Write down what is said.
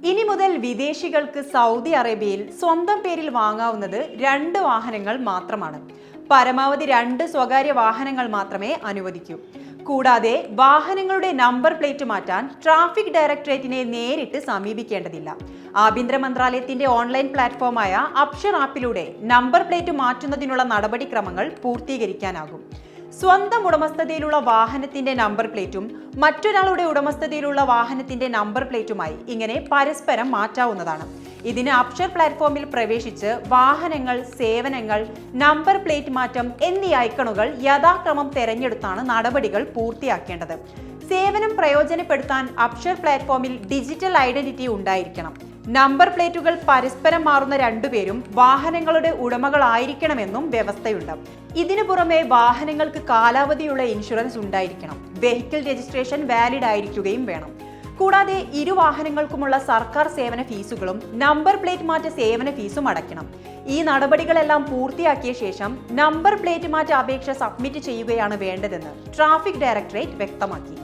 ഇനി മുതൽ വിദേശികൾക്ക് സൗദി അറേബ്യയിൽ സ്വന്തം പേരിൽ വാങ്ങാവുന്നത് 2 വാഹനങ്ങൾ മാത്രമാണ്. പരമാവധി 2 സ്വകാര്യ വാഹനങ്ങൾ മാത്രമേ അനുവദിക്കൂ. കൂടാതെ വാഹനങ്ങളുടെ നമ്പർ പ്ലേറ്റ് മാറ്റാൻ ട്രാഫിക് ഡയറക്ടറേറ്റിനെ നേരിട്ട് സമീപിക്കേണ്ടതില്ല. ആഭ്യന്തര മന്ത്രാലയത്തിന്റെ ഓൺലൈൻ പ്ലാറ്റ്ഫോമായ അപ്ഷർ ആപ്പിലൂടെ നമ്പർ പ്ലേറ്റ് മാറ്റുന്നതിനുള്ള നടപടിക്രമങ്ങൾ പൂർത്തീകരിക്കാനാകും. സ്വന്തം ഉടമസ്ഥതയിലുള്ള വാഹനത്തിന്റെ നമ്പർ പ്ലേറ്റും മറ്റൊരാളുടെ ഉടമസ്ഥതയിലുള്ള വാഹനത്തിന്റെ നമ്പർ പ്ലേറ്റുമായി ഇങ്ങനെ പരസ്പരം മാറ്റാവുന്നതാണ്. ഇതിന് അപ്ഷർ പ്ലാറ്റ്ഫോമിൽ പ്രവേശിച്ച് വാഹനങ്ങൾ, സേവനങ്ങൾ, നമ്പർ പ്ലേറ്റ് മാറ്റം എന്നീ ഐക്കണുകൾ യഥാക്രമം തെരഞ്ഞെടുത്താണ് നടപടികൾ പൂർത്തിയാക്കേണ്ടത്. സേവനം പ്രയോജനപ്പെടുത്താൻ അപ്ഷർ പ്ലാറ്റ്ഫോമിൽ ഡിജിറ്റൽ ഐഡന്റിറ്റി ഉണ്ടായിരിക്കണം. നമ്പർ പ്ലേറ്റുകൾ പരസ്പരം മാറുന്ന 2 പേരും വാഹനങ്ങളുടെ ഉടമകളായിരിക്കണമെന്നും വ്യവസ്ഥയുണ്ട്. ഇതിനു പുറമെ വാഹനങ്ങൾക്ക് കാലാവധിയുള്ള ഇൻഷുറൻസ് ഉണ്ടായിരിക്കണം. വെഹിക്കിൾ രജിസ്ട്രേഷൻ വാലിഡ് ആയിരിക്കുകയും വേണം. കൂടാതെ വാഹനങ്ങൾക്കുമുള്ള സർക്കാർ സേവന ഫീസുകളും നമ്പർ പ്ലേറ്റ് മാറ്റ സേവന ഫീസും അടയ്ക്കണം. ഈ നടപടികളെല്ലാം പൂർത്തിയാക്കിയ ശേഷം നമ്പർ പ്ലേറ്റ് മാറ്റ അപേക്ഷ സബ്മിറ്റ് ചെയ്യുകയാണ് വേണ്ടതെന്ന് ട്രാഫിക് ഡയറക്ടറേറ്റ് വ്യക്തമാക്കി.